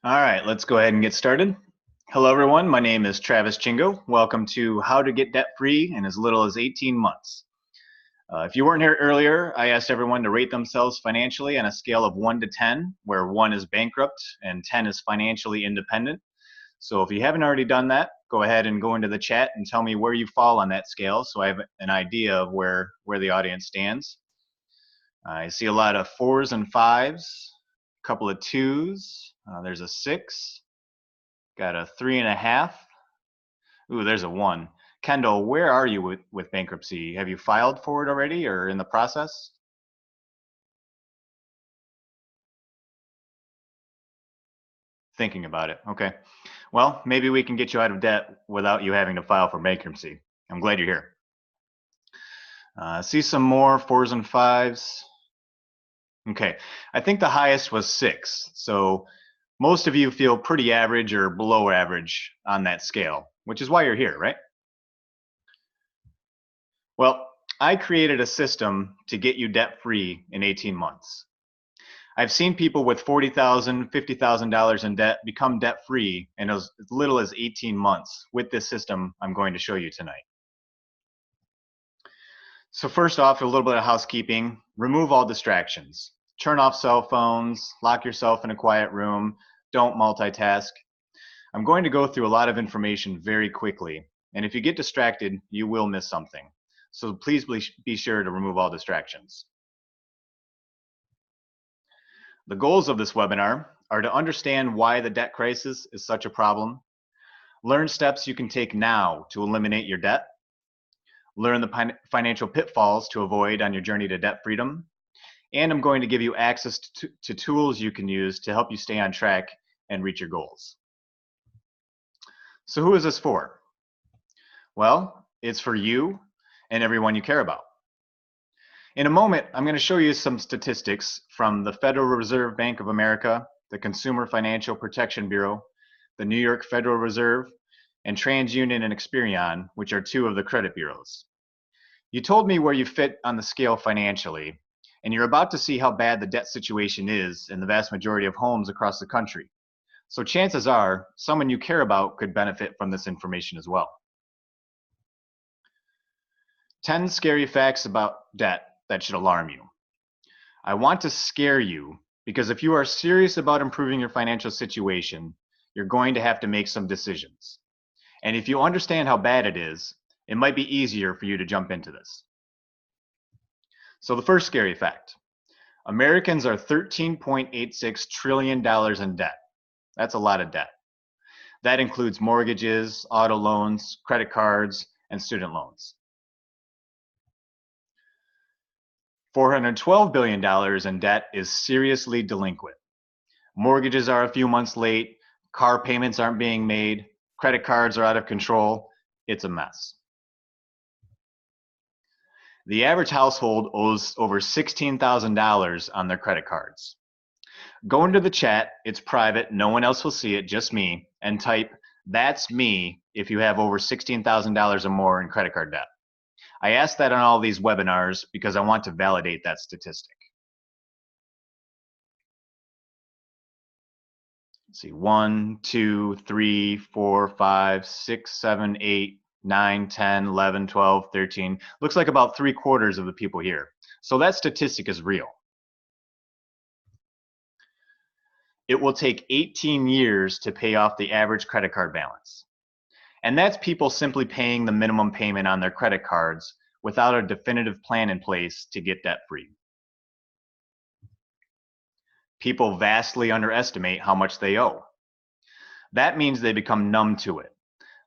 All right, let's go ahead and get started. Hello, everyone. My name is Travis Chingo. Welcome to How to Get Debt Free in as little as 18 months. If you weren't here earlier, I asked everyone to rate themselves financially on a scale of 1 to 10, where 1 is bankrupt and 10 is financially independent. So if you haven't already done that, go ahead and go into the chat and tell me where you fall on that scale so I have an idea of where the audience stands. I see a lot of 4s and 5s, a couple of 2s. There's a 6. Got a 3.5. Ooh, there's a 1. Kendall, where are you with bankruptcy? Have you filed for it already or in the process? Thinking about it. Okay. Well, maybe we can get you out of debt without you having to file for bankruptcy. I'm glad you're here. See some more 4s and 5s. Okay. I think the highest was 6. So most of you feel pretty average or below average on that scale, which is why you're here, right? Well, I created a system to get you debt free in 18 months. I've seen people with $40,000, $50,000 in debt become debt free in as little as 18 months with this system I'm going to show you tonight. So first off, a little bit of housekeeping. Remove all distractions. Turn off cell phones, lock yourself in a quiet room, don't multitask. I'm going to go through a lot of information very quickly, and if you get distracted, you will miss something. So please be sure to remove all distractions. The goals of this webinar are to understand why the debt crisis is such a problem, learn steps you can take now to eliminate your debt, learn the financial pitfalls to avoid on your journey to debt freedom, and I'm going to give you access to tools you can use to help you stay on track and reach your goals. So who is this for? Well, it's for you and everyone you care about. In a moment, I'm going to show you some statistics from the Federal Reserve Bank of America, the Consumer Financial Protection Bureau, the New York Federal Reserve, and TransUnion and Experian, which are 2 of the credit bureaus. You told me where you fit on the scale financially, and you're about to see how bad the debt situation is in the vast majority of homes across the country. So chances are, someone you care about could benefit from this information as well. 10 scary facts about debt that should alarm you. I want to scare you because if you are serious about improving your financial situation, you're going to have to make some decisions. And if you understand how bad it is, it might be easier for you to jump into this. So the first scary fact, Americans are $13.86 trillion in debt. That's a lot of debt. That includes mortgages, auto loans, credit cards, and student loans. $412 billion in debt is seriously delinquent. Mortgages are a few months late, car payments aren't being made, credit cards are out of control. It's a mess. The average household owes over $16,000 on their credit cards. Go into the chat, it's private, no one else will see it, just me, and type, "That's me," if you have over $16,000 or more in credit card debt. I ask that on all these webinars because I want to validate that statistic. Let's see, 1, 2, 3, 4, 5, 6, 7, 8, 9, 10, 11, 12, 13. Looks like about 3/4 of the people here. So that statistic is real. It will take 18 years to pay off the average credit card balance. And that's people simply paying the minimum payment on their credit cards without a definitive plan in place to get debt free. People vastly underestimate how much they owe. That means they become numb to it.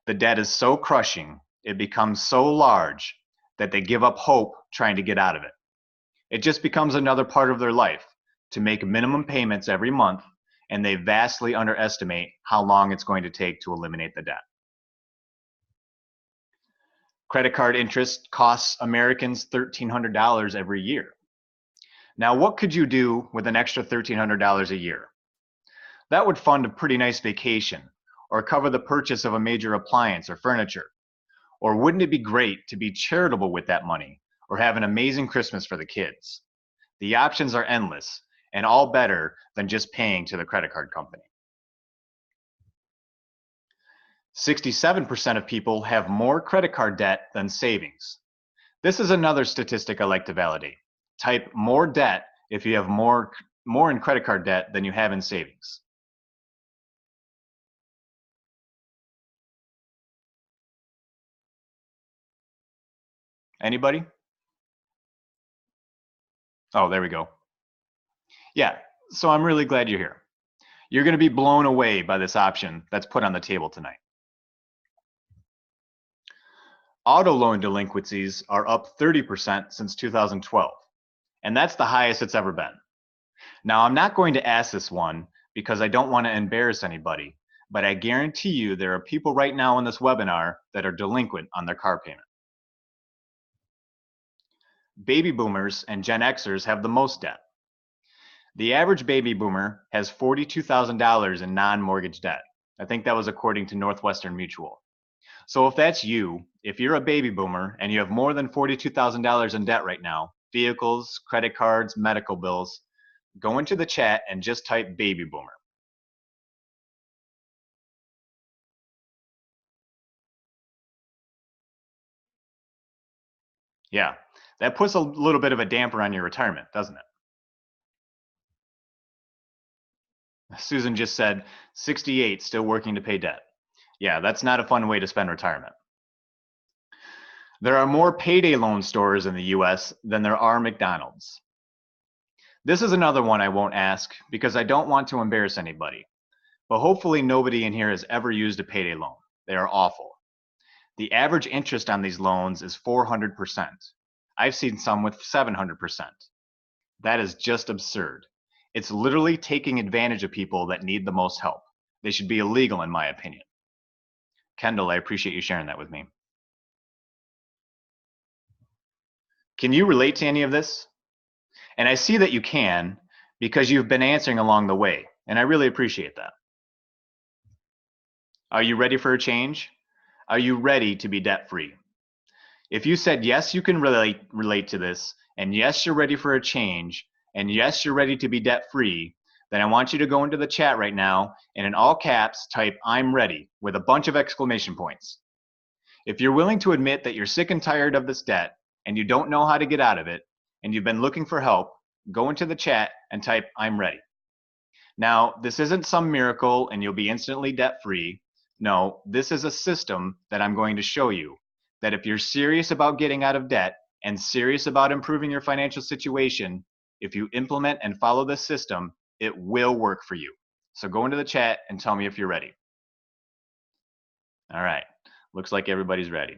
The debt is so crushing, it becomes so large that they give up hope trying to get out of it. It just becomes another part of their life to make minimum payments every month, and they vastly underestimate how long it's going to take to eliminate the debt. Credit card interest costs Americans $1,300 every year. Now, what could you do with an extra $1,300 a year? That would fund a pretty nice vacation, or cover the purchase of a major appliance or furniture. Or wouldn't it be great to be charitable with that money, or have an amazing Christmas for the kids? The options are endless, and all better than just paying to the credit card company. 67% of people have more credit card debt than savings. This is another statistic I like to validate. Type more debt if you have more in credit card debt than you have in savings. Anybody? Oh, there we go. Yeah, so I'm really glad you're here. You're going to be blown away by this option that's put on the table tonight. Auto loan delinquencies are up 30% since 2012, and that's the highest it's ever been. Now, I'm not going to ask this one because I don't want to embarrass anybody, but I guarantee you there are people right now in this webinar that are delinquent on their car payment. Baby boomers and Gen Xers have the most debt. The average baby boomer has $42,000 in non-mortgage debt. I think that was according to Northwestern Mutual. So if that's you, if you're a baby boomer and you have more than $42,000 in debt right now, vehicles, credit cards, medical bills, go into the chat and just type baby boomer. Yeah, that puts a little bit of a damper on your retirement, doesn't it? Susan just said 68, still working to pay debt. Yeah, that's not a fun way to spend retirement. There are more payday loan stores in the US than there are McDonald's. This is another one I won't ask because I don't want to embarrass anybody. But hopefully nobody in here has ever used a payday loan. They are awful. The average interest on these loans is 400%. I've seen some with 700%. That is just absurd. It's literally taking advantage of people that need the most help. They should be illegal in my opinion. Kendall, I appreciate you sharing that with me. Can you relate to any of this? And I see that you can because you've been answering along the way, and I really appreciate that. Are you ready for a change? Are you ready to be debt-free? If you said yes, you can relate to this, and yes, you're ready for a change, and yes, you're ready to be debt-free, then I want you to go into the chat right now and in all caps type "I'm ready" with a bunch of exclamation points. If you're willing to admit that you're sick and tired of this debt and you don't know how to get out of it and you've been looking for help, go into the chat and type "I'm ready." Now, this isn't some miracle and you'll be instantly debt-free. No, this is a system that I'm going to show you that if you're serious about getting out of debt and serious about improving your financial situation, if you implement and follow this system, it will work for you. So go into the chat and tell me if you're ready. All right, looks like everybody's ready.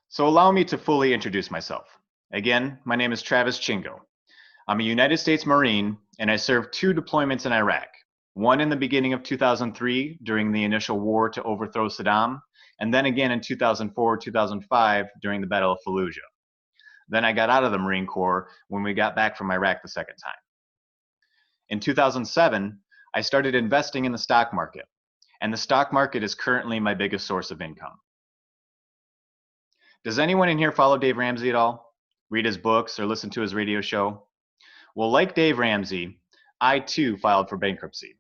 So allow me to fully introduce myself. Again, my name is Travis Chingo. I'm a United States Marine and I served 2 deployments in Iraq. One in the beginning of 2003 during the initial war to overthrow Saddam, and then again in 2004-2005 during the Battle of Fallujah. Then I got out of the Marine Corps when we got back from Iraq the second time. In 2007, I started investing in the stock market, and the stock market is currently my biggest source of income. Does anyone in here follow Dave Ramsey at all? Read his books or listen to his radio show? Well, like Dave Ramsey, I too filed for bankruptcy.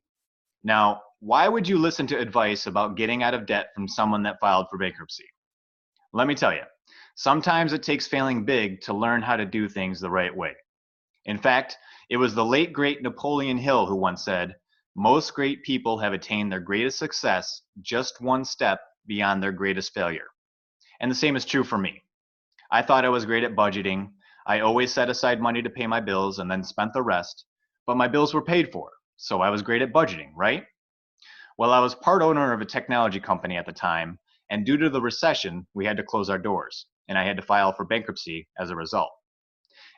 Now, why would you listen to advice about getting out of debt from someone that filed for bankruptcy? Let me tell you, sometimes it takes failing big to learn how to do things the right way. In fact, it was the late great Napoleon Hill who once said, "Most great people have attained their greatest success just one step beyond their greatest failure." And the same is true for me. I thought I was great at budgeting. I always set aside money to pay my bills and then spent the rest, but my bills were paid for. So I was great at budgeting, right? Well, I was part owner of a technology company at the time, and due to the recession, we had to close our doors, and I had to file for bankruptcy as a result.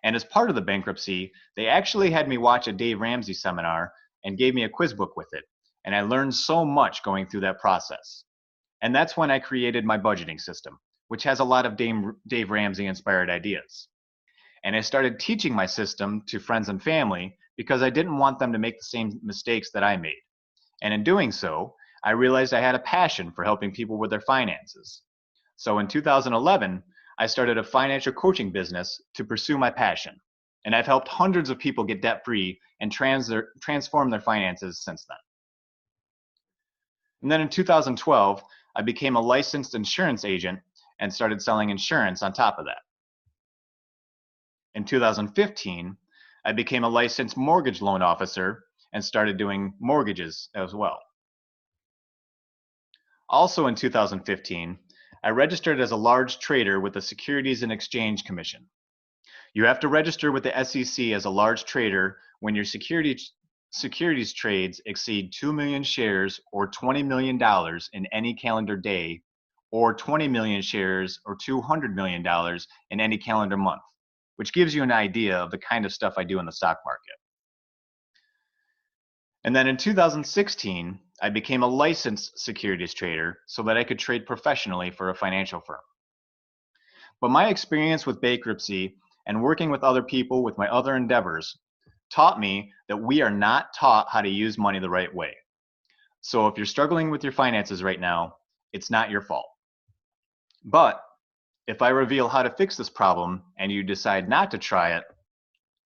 And as part of the bankruptcy, they actually had me watch a Dave Ramsey seminar and gave me a quiz book with it, and I learned so much going through that process. And that's when I created my budgeting system, which has a lot of Dave Ramsey inspired ideas. And I started teaching my system to friends and family because I didn't want them to make the same mistakes that I made. And in doing so, I realized I had a passion for helping people with their finances. So in 2011, I started a financial coaching business to pursue my passion. And I've helped hundreds of people get debt-free and transform their finances since then. And then in 2012, I became a licensed insurance agent and started selling insurance on top of that. In 2015, I became a licensed mortgage loan officer and started doing mortgages as well. Also in 2015, I registered as a large trader with the Securities and Exchange Commission. You have to register with the SEC as a large trader when your securities trades exceed 2 million shares or $20 million in any calendar day, or 20 million shares or $200 million in any calendar month, which gives you an idea of the kind of stuff I do in the stock market. And then in 2016, I became a licensed securities trader so that I could trade professionally for a financial firm. But my experience with bankruptcy and working with other people with my other endeavors taught me that we are not taught how to use money the right way. So if you're struggling with your finances right now, it's not your fault. But if I reveal how to fix this problem and you decide not to try it,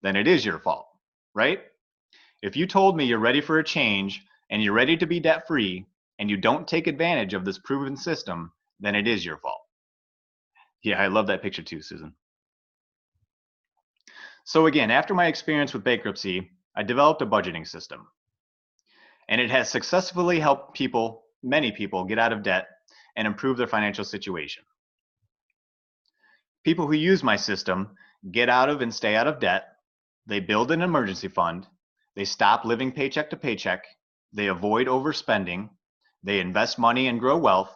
then it is your fault, right? If you told me you're ready for a change and you're ready to be debt free and you don't take advantage of this proven system, then it is your fault. Yeah, I love that picture too, Susan. So again, after my experience with bankruptcy, I developed a budgeting system. And it has successfully helped people, many people, get out of debt and improve their financial situation. People who use my system get out of and stay out of debt. They build an emergency fund. They stop living paycheck to paycheck. They avoid overspending. They invest money and grow wealth.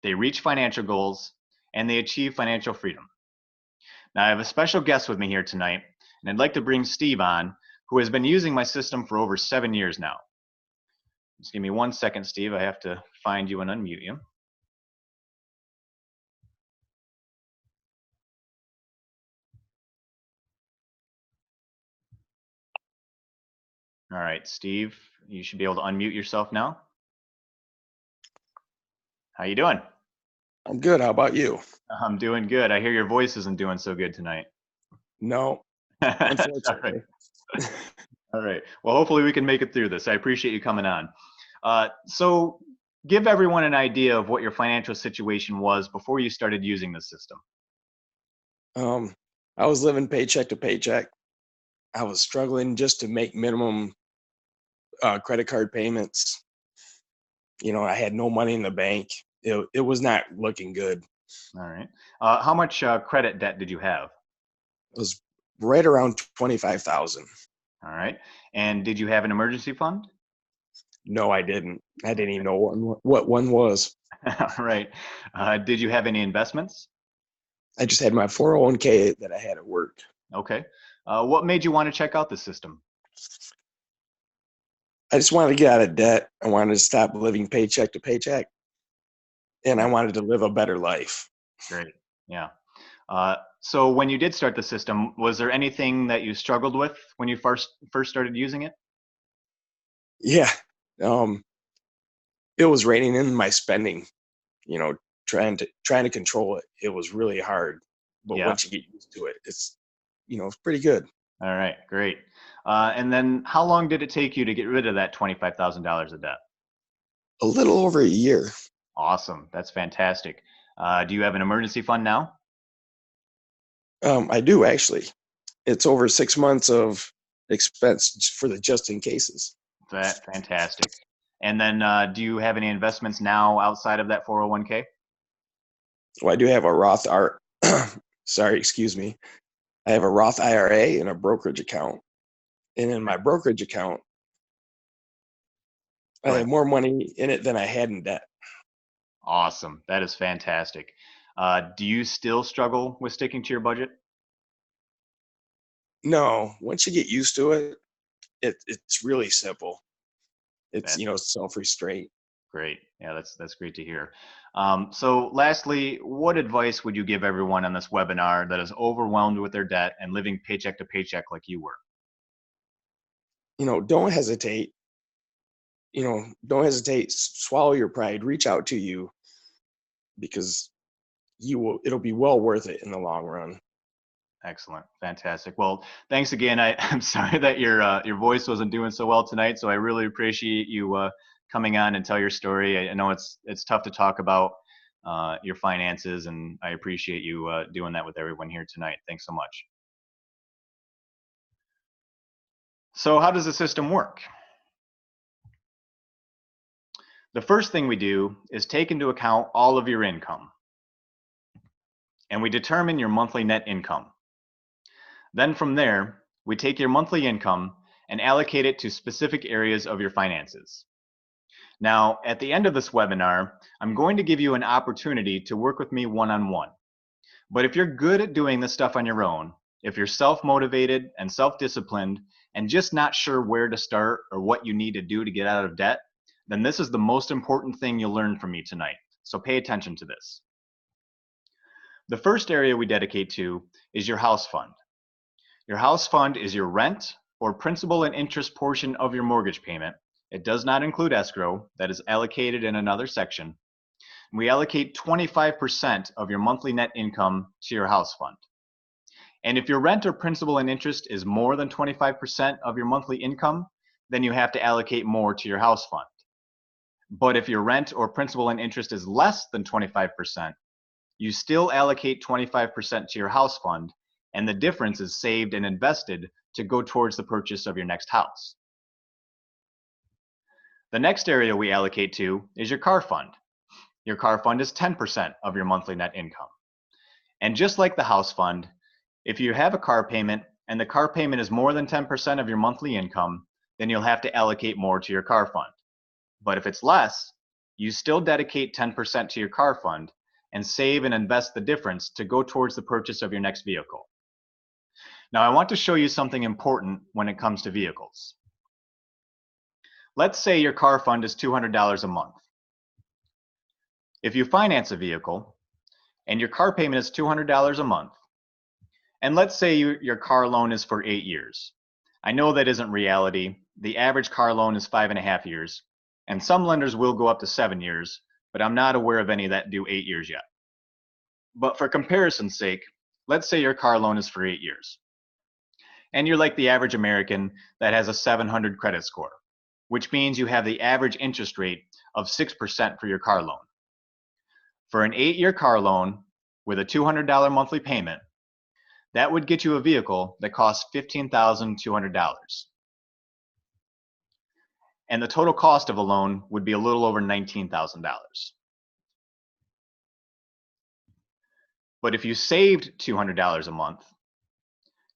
They reach financial goals, and they achieve financial freedom. Now, I have a special guest with me here tonight, and I'd like to bring Steve on, who has been using my system for over 7 years now. Just give me 1 second, Steve. I have to find you and unmute you. All right, Steve, you should be able to unmute yourself now. How you doing? I'm good. How about you? I'm doing good. I hear your voice isn't doing so good tonight. No, unfortunately. All right. All right. Well, hopefully we can make it through this. I appreciate you coming on. So give everyone an idea of what your financial situation was before you started using the system. I was living paycheck to paycheck. I was struggling just to make minimum credit card payments. I had no money in the bank. It was not looking good. All right. How much credit debt did you have? It was right around 25,000. All right. And did you have an emergency fund? No, I didn't. I didn't even know what one was. All right. Did you have any investments? I just had my 401k that I had at work. Okay. What made you want to check out the system? I just wanted to get out of debt. I wanted to stop living paycheck to paycheck. And I wanted to live a better life. Great. Yeah. So when you did start the system, was there anything that you struggled with when you first started using it? Yeah. It was reining in my spending, trying to control it. It was really hard. But Yeah. once you get used to it, it's pretty good. All right, great. And then how long did it take you to get rid of that $25,000 of debt? A little over a year. Awesome. That's fantastic. Do you have an emergency fund now? I do actually. It's over 6 months of expense for the just in cases. That's fantastic. And then do you have any investments now outside of that 401k? Well, I do have a Roth sorry, excuse me. I have a Roth IRA and a brokerage account. And in my brokerage account, I have more money in it than I had in debt. Awesome. That is fantastic. Do you still struggle with sticking to your budget? No, once you get used to it, it's really simple. It's self-restraint. Great. Yeah, that's great to hear. So lastly, what advice would you give everyone on this webinar that is overwhelmed with their debt and living paycheck to paycheck like you were? Don't hesitate. Don't hesitate. Swallow your pride. Reach out to you, because it'll be well worth it in the long run. Excellent. Fantastic. Well, thanks again. I'm sorry that your voice wasn't doing so well tonight, so I really appreciate you coming on and tell your story. I know it's tough to talk about your finances, and I appreciate you doing that with everyone here tonight. Thanks so much. So how does the system work? The first thing we do is take into account all of your income, and we determine your monthly net income. Then from there, we take your monthly income and allocate it to specific areas of your finances. Now, at the end of this webinar, I'm going to give you an opportunity to work with me one-on-one. But if you're good at doing this stuff on your own, if you're self-motivated and self-disciplined and just not sure where to start or what you need to do to get out of debt, then this is the most important thing you'll learn from me tonight. So pay attention to this. The first area we dedicate to is your house fund. Your house fund is your rent or principal and interest portion of your mortgage payment. It does not include escrow, that is allocated in another section. We allocate 25% of your monthly net income to your house fund. And if your rent or principal and interest is more than 25% of your monthly income, then you have to allocate more to your house fund. But if your rent or principal and interest is less than 25%, you still allocate 25% to your house fund, and the difference is saved and invested to go towards the purchase of your next house. The next area we allocate to is your car fund. Your car fund is 10% of your monthly net income. And just like the house fund, if you have a car payment and the car payment is more than 10% of your monthly income, then you'll have to allocate more to your car fund. But if it's less, you still dedicate 10% to your car fund and save and invest the difference to go towards the purchase of your next vehicle. Now, I want to show you something important when it comes to vehicles. Let's say your car fund is $200 a month. If you finance a vehicle and your car payment is $200 a month, and let's say your car loan is for 8 years. I know that isn't reality. The average car loan is 5.5 years, and some lenders will go up to 7 years, but I'm not aware of any that do 8 years yet. But for comparison's sake, let's say your car loan is for 8 years. And you're like the average American that has a 700 credit score, which means you have the average interest rate of 6% for your car loan. For an 8-year car loan with a $200 monthly payment, that would get you a vehicle that costs $15,200. And the total cost of a loan would be a little over $19,000. But if you saved $200 a month,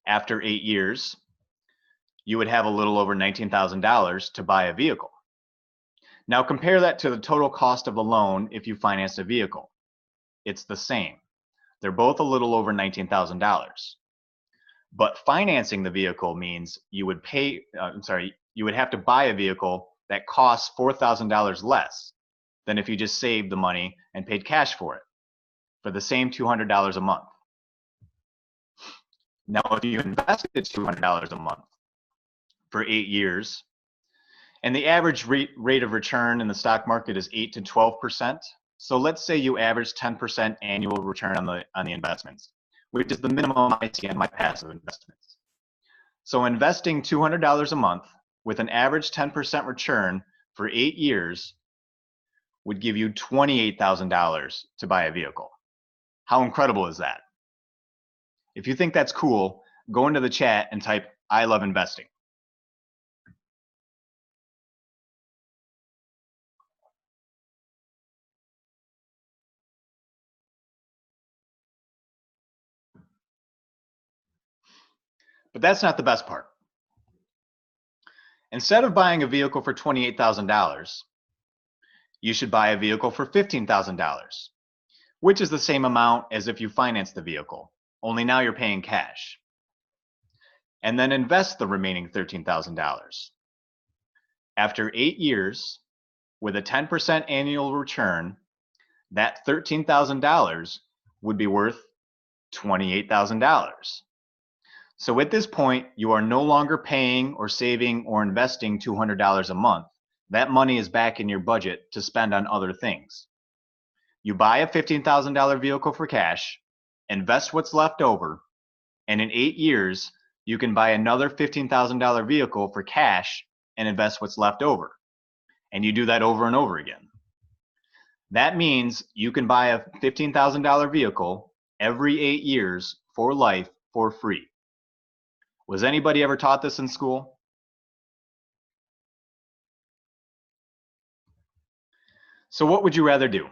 after 8 years, you would have a little over $19,000 to buy a vehicle. Now compare that to the total cost of a loan if you finance a vehicle. It's the same. They're both a little over $19,000. But financing the vehicle means you would you would have to buy a vehicle that costs $4,000 less than if you just saved the money and paid cash for it for the same $200 a month. Now, if you invested $200 a month for 8 years, and the average rate of return in the stock market is 8 to 12%, so let's say you average 10% annual return on the investments, which is the minimum I see on my passive investments. So investing $200 a month with an average 10% return for 8 years would give you $28,000 to buy a vehicle. How incredible is that? If you think that's cool, go into the chat and type, "I love investing." But that's not the best part. Instead of buying a vehicle for $28,000, you should buy a vehicle for $15,000, which is the same amount as if you financed the vehicle, only now you're paying cash. And then invest the remaining $13,000. After 8 years, with a 10% annual return, that $13,000 would be worth $28,000. So at this point, you are no longer paying or saving or investing $200 a month. That money is back in your budget to spend on other things. You buy a $15,000 vehicle for cash, invest what's left over, and in 8 years, you can buy another $15,000 vehicle for cash and invest what's left over. and you do that over and over again. That means you can buy a $15,000 vehicle every 8 years for life for free. Was anybody ever taught this in school? So what would you rather do?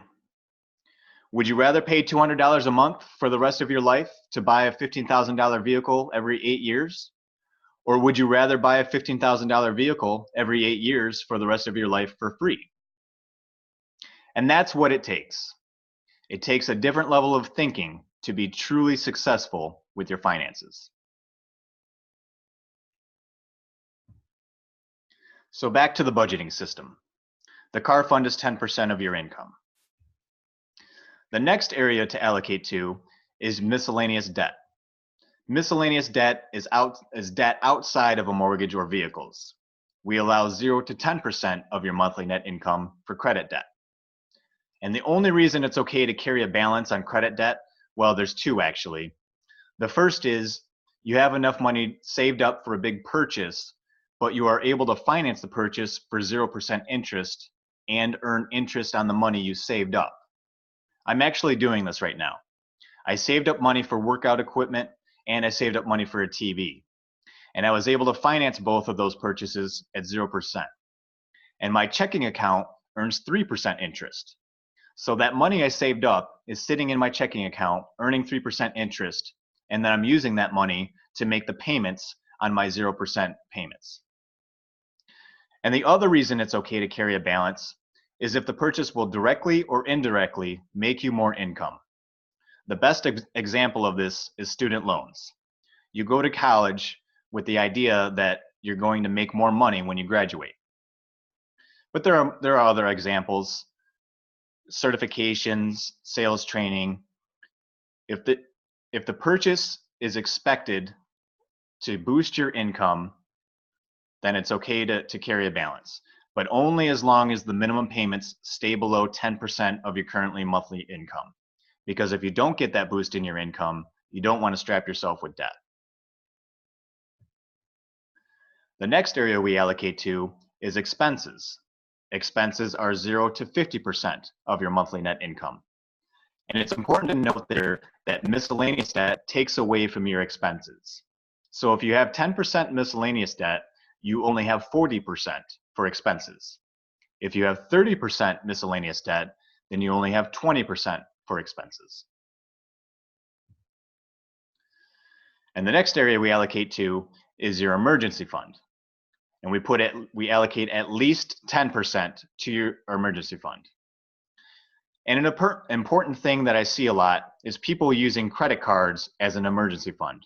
Would you rather pay $200 a month for the rest of your life to buy a $15,000 vehicle every 8 years? Or would you rather buy a $15,000 vehicle every 8 years for the rest of your life for free? And that's what it takes. It takes a different level of thinking to be truly successful with your finances. So back to the budgeting system. The car fund is 10% of your income. The next area to allocate to is miscellaneous debt. Miscellaneous debt is debt outside of a mortgage or vehicles. We allow 0 to 10% of your monthly net income for credit debt. And the only reason it's okay to carry a balance on credit debt, well, there's two actually. The first is you have enough money saved up for a big purchase, but you are able to finance the purchase for 0% interest and earn interest on the money you saved up. I'm actually doing this right now. I saved up money for workout equipment and I saved up money for a TV. And I was able to finance both of those purchases at 0%. And my checking account earns 3% interest. So that money I saved up is sitting in my checking account, earning 3% interest, and then I'm using that money to make the payments on my 0% payments. And the other reason it's okay to carry a balance is if the purchase will directly or indirectly make you more income. The best example of this is student loans. You go to college with the idea that you're going to make more money when you graduate. But there are other examples. Certifications, sales training. If the purchase is expected to boost your income, then it's okay to carry a balance, but only as long as the minimum payments stay below 10% of your currently monthly income. Because if you don't get that boost in your income, you don't want to strap yourself with debt. The next area we allocate to is expenses. Expenses are 0 to 50% of your monthly net income. And it's important to note there that miscellaneous debt takes away from your expenses. So if you have 10% miscellaneous debt, you only have 40% for expenses. If you have 30% miscellaneous debt, then you only have 20% for expenses. And the next area we allocate to is your emergency fund. And we allocate at least 10% to your emergency fund. And an important thing that I see a lot is people using credit cards as an emergency fund.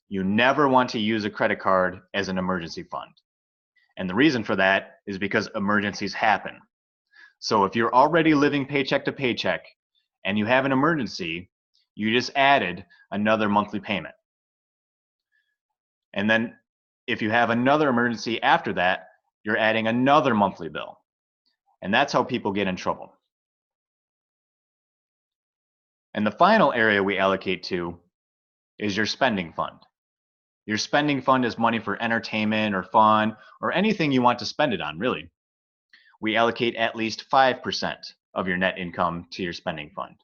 You never want to use a credit card as an emergency fund. And the reason for that is because emergencies happen. So if you're already living paycheck to paycheck and you have an emergency, you just added another monthly payment. And then if you have another emergency after that, you're adding another monthly bill. And that's how people get in trouble. And the final area we allocate to is your spending fund. Your spending fund is money for entertainment or fun or anything you want to spend it on, really. We allocate at least 5% of your net income to your spending fund.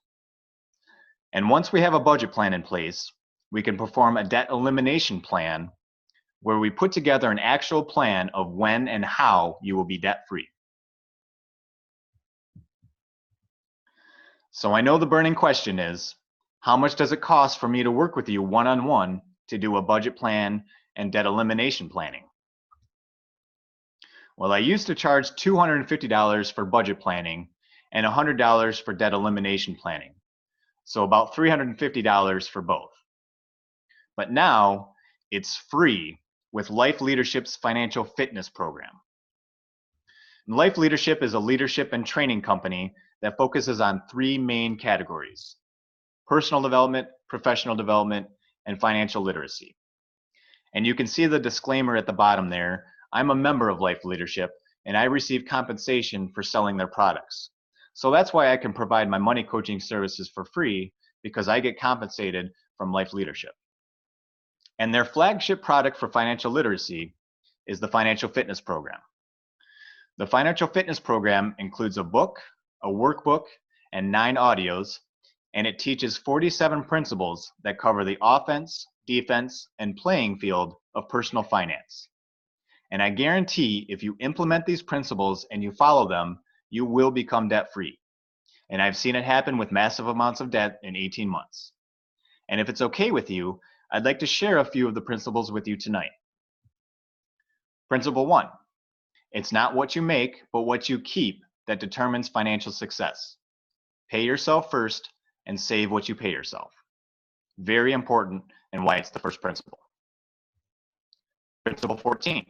And once we have a budget plan in place, we can perform a debt elimination plan where we put together an actual plan of when and how you will be debt-free. So I know the burning question is, how much does it cost for me to work with you one-on-one to do a budget plan and debt elimination planning? Well, I used to charge $250 for budget planning and $100 for debt elimination planning. So about $350 for both. But now it's free with Life Leadership's financial fitness program. And Life Leadership is a leadership and training company that focuses on 3 main categories: personal development, professional development, and financial literacy. And you can see the disclaimer at the bottom there. I'm a member of Life Leadership and I receive compensation for selling their products. So that's why I can provide my money coaching services for free, because I get compensated from Life Leadership. And their flagship product for financial literacy is the financial fitness program. The Financial Fitness Program includes a book, a workbook, and 9 audios, and it teaches 47 principles that cover the offense, defense, and playing field of personal finance. And I guarantee if you implement these principles and you follow them, you will become debt-free. And I've seen it happen with massive amounts of debt in 18 months. And if it's okay with you, I'd like to share a few of the principles with you tonight. Principle 1, it's not what you make, but what you keep that determines financial success. Pay yourself first and save what you pay yourself. Very important, and why it's the first principle. Principle 14,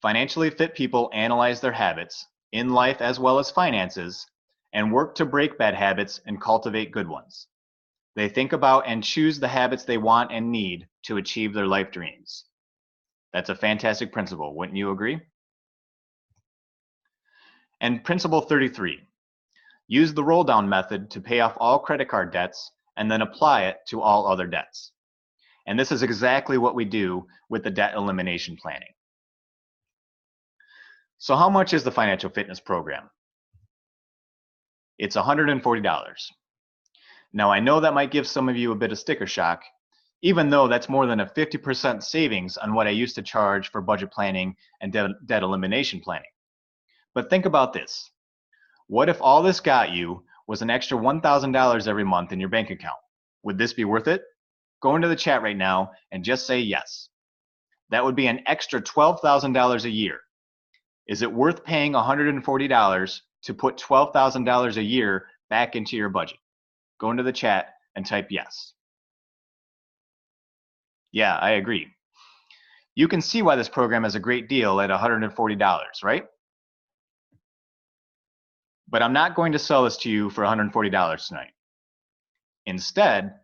financially fit people analyze their habits, in life as well as finances, and work to break bad habits and cultivate good ones. They think about and choose the habits they want and need to achieve their life dreams. That's a fantastic principle, wouldn't you agree? And principle 33, use the roll down method to pay off all credit card debts and then apply it to all other debts. And this is exactly what we do with the debt elimination planning. So how much is the Financial Fitness Program? It's $140. Now I know that might give some of you a bit of sticker shock, even though that's more than a 50% savings on what I used to charge for budget planning and debt elimination planning. But think about this. What if all this got you was an extra $1,000 every month in your bank account? Would this be worth it? Go into the chat right now and just say yes. That would be an extra $12,000 a year. Is it worth paying $140 to put $12,000 a year back into your budget? Go into the chat and type yes. Yeah, I agree. You can see why this program is a great deal at $140, right? But I'm not going to sell this to you for $140 tonight. Instead,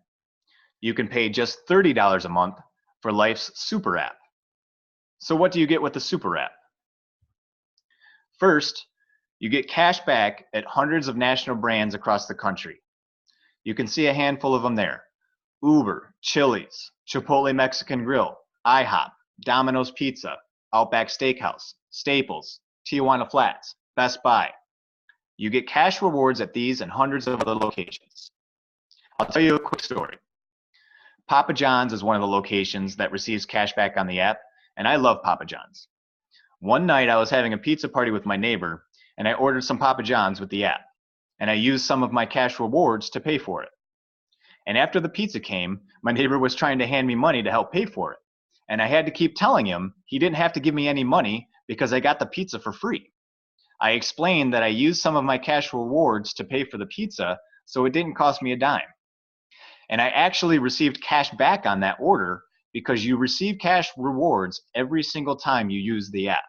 you can pay just $30 a month for Life's Super App. So what do you get with the Super App? First, you get cash back at hundreds of national brands across the country. You can see a handful of them there. Uber, Chili's, Chipotle Mexican Grill, IHOP, Domino's Pizza, Outback Steakhouse, Staples, Tijuana Flats, Best Buy. You get cash rewards at these and hundreds of other locations. I'll tell you a quick story. Papa John's is one of the locations that receives cash back on the app, and I love Papa John's. One night I was having a pizza party with my neighbor, and I ordered some Papa John's with the app, and I used some of my cash rewards to pay for it. And after the pizza came, my neighbor was trying to hand me money to help pay for it. And I had to keep telling him he didn't have to give me any money because I got the pizza for free. I explained that I used some of my cash rewards to pay for the pizza, so it didn't cost me a dime. And I actually received cash back on that order because you receive cash rewards every single time you use the app.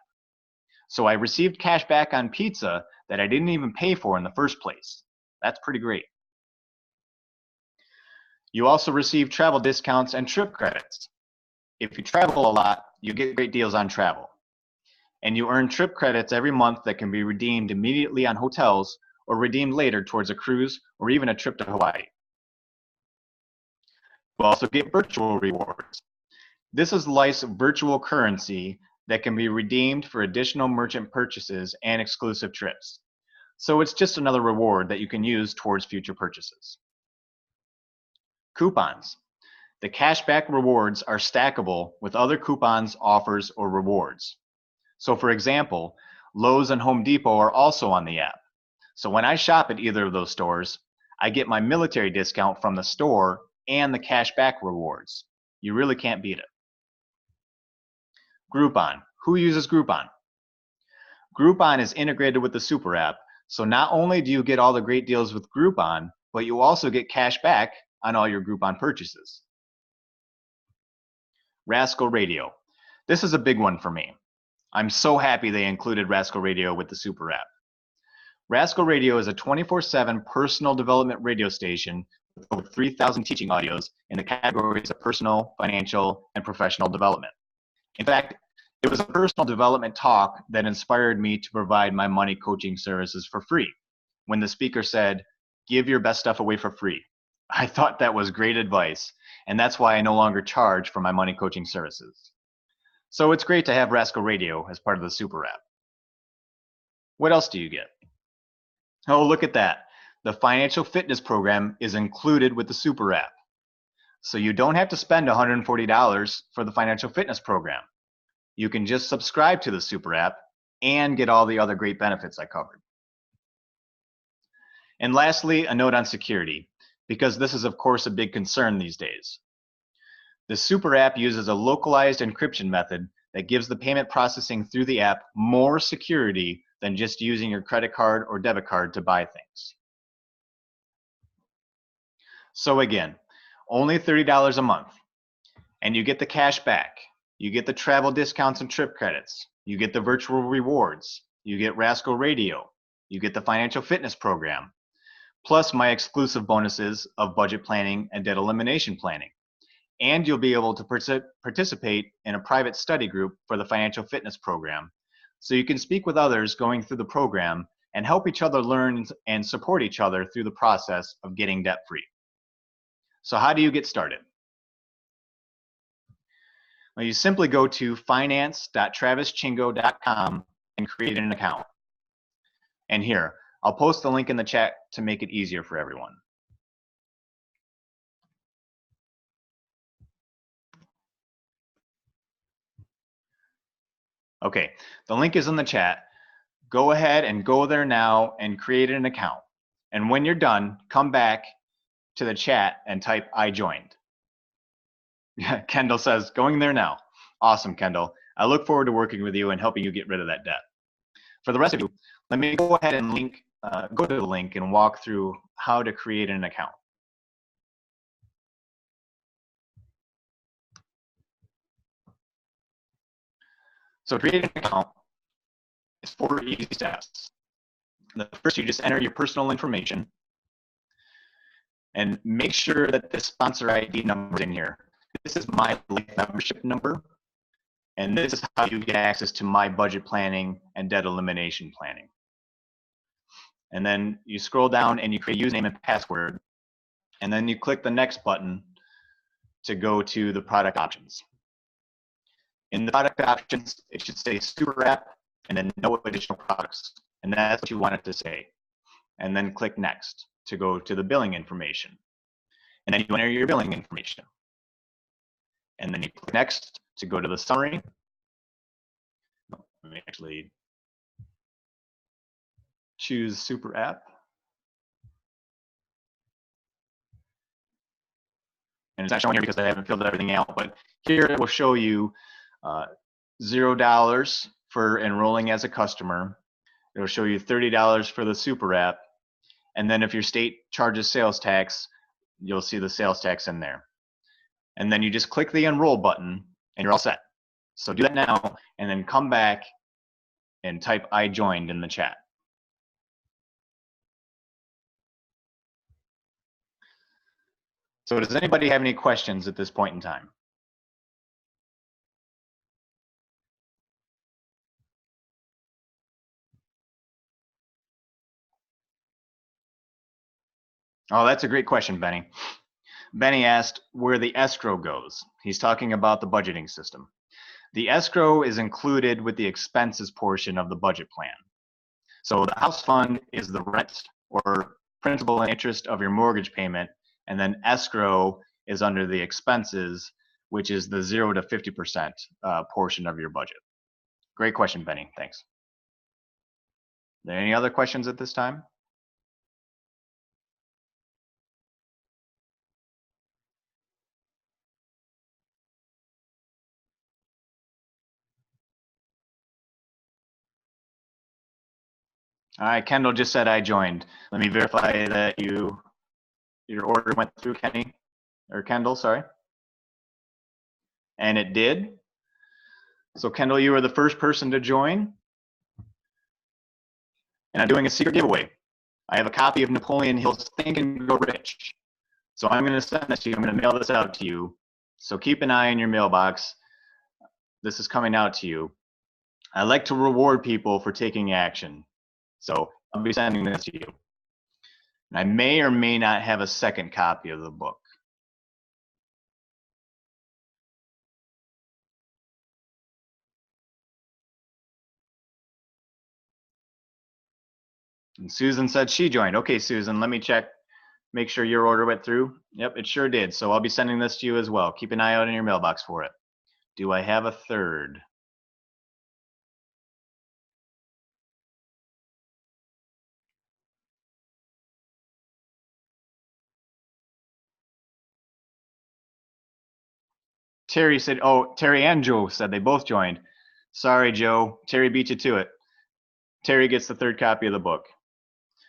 So I received cash back on pizza that I didn't even pay for in the first place. That's pretty great. You also receive travel discounts and trip credits. If you travel a lot, you get great deals on travel. And you earn trip credits every month that can be redeemed immediately on hotels or redeemed later towards a cruise or even a trip to Hawaii. You also get virtual rewards. This is Life's virtual currency that can be redeemed for additional merchant purchases and exclusive trips. So it's just another reward that you can use towards future purchases. Coupons. The cashback rewards are stackable with other coupons, offers, or rewards. So for example, Lowe's and Home Depot are also on the app. So when I shop at either of those stores, I get my military discount from the store and the cashback rewards. You really can't beat it. Groupon. Who uses Groupon? Groupon is integrated with the Super App, so not only do you get all the great deals with Groupon, but you also get cash back on all your Groupon purchases. Rascal Radio. This is a big one for me. I'm so happy they included Rascal Radio with the Super App. Rascal Radio is a 24/7 personal development radio station with over 3,000 teaching audios in the categories of personal, financial, and professional development. In fact, it was a personal development talk that inspired me to provide my money coaching services for free. When the speaker said, "Give your best stuff away for free." I thought that was great advice, and that's why I no longer charge for my money coaching services. So it's great to have Rascal Radio as part of the Super App. What else do you get? Oh, look at that. The financial fitness program is included with the Super app. So you don't have to spend $140 for the financial fitness program. You can just subscribe to the Super app and get all the other great benefits I covered. And lastly, a note on security, because this is of course a big concern these days. The Super app uses a localized encryption method that gives the payment processing through the app more security than just using your credit card or debit card to buy things. So again, only $30 a month, and you get the cash back. You get the travel discounts and trip credits. You get the virtual rewards. You get Rascal Radio. You get the financial fitness program, plus my exclusive bonuses of budget planning and debt elimination planning. And you'll be able to participate in a private study group for the financial fitness program, so you can speak with others going through the program and help each other learn and support each other through the process of getting debt-free. So how do you get started? Well, you simply go to finance.travischingo.com and create an account. And here, I'll post the link in the chat to make it easier for everyone. Okay, the link is in the chat. Go ahead and go there now and create an account. And when you're done, come back to the chat and type I joined. Kendall says, going there now. Awesome, Kendall. I look forward to working with you and helping you get rid of that debt. For the rest of you, let me go ahead and go to the link and walk through how to create an account. So creating an account is 4 easy steps. The first, you just enter your personal information and make sure that the sponsor ID number is in here. This is my membership number, and this is how you get access to my budget planning and debt elimination planning. And then you scroll down and you create a username and password, and then you click the next button to go to the product options. In the product options, it should say Super App and then no additional products, and that's what you want it to say. And then click Next to go to the billing information. And then you enter your billing information. And then you click Next to go to the summary. Let me actually choose Super App. And it's not showing here because I haven't filled everything out, but here it will show you $0 for enrolling as a customer. It'll show you $30 for the Super App. And then if your state charges sales tax, you'll see the sales tax in there. And then you just click the enroll button and you're all set. So do that now and then come back and type I joined in the chat. So does anybody have any questions at this point in time? Oh, that's a great question, Benny. Benny asked where the escrow goes. He's talking about the budgeting system. The escrow is included with the expenses portion of the budget plan. So the house fund is the rent or principal and interest of your mortgage payment, and then escrow is under the expenses, which is the 0 to 50% portion of your budget. Great question, Benny. Thanks. Are there any other questions at this time? All right, Kendall just said I joined. Let me verify that your order went through, Kendall, sorry. And it did. So Kendall, you are the first person to join. And I'm doing a secret giveaway. I have a copy of Napoleon Hill's Think and Grow Rich. So I'm going to send this to you. I'm going to mail this out to you. So keep an eye in your mailbox. This is coming out to you. I like to reward people for taking action. So I'll be sending this to you. And I may or may not have a second copy of the book. And Susan said she joined. Okay, Susan, let me check, make sure your order went through. Yep, it sure did. So I'll be sending this to you as well. Keep an eye out in your mailbox for it. Do I have a third? Terry said, oh, Terry and Joe said they both joined. Sorry, Joe. Terry beat you to it. Terry gets the third copy of the book.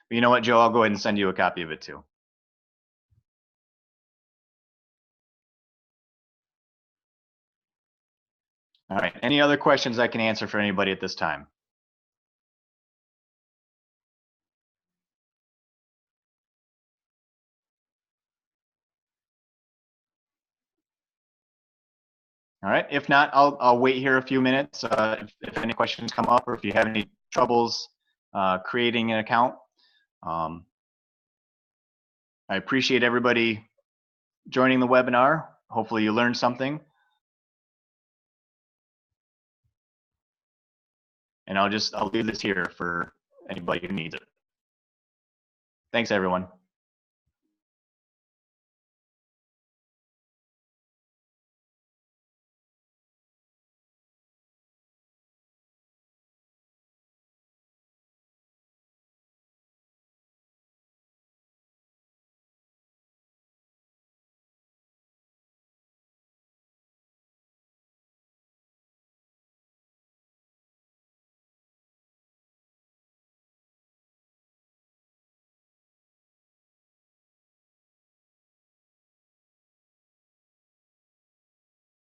But you know what, Joe? I'll go ahead and send you a copy of it too. All right. Any other questions I can answer for anybody at this time? All right. If not, I'll wait here a few minutes. If any questions come up, or if you have any troubles creating an account, I appreciate everybody joining the webinar. Hopefully you learned something. And I'll leave this here for anybody who needs it. Thanks, everyone.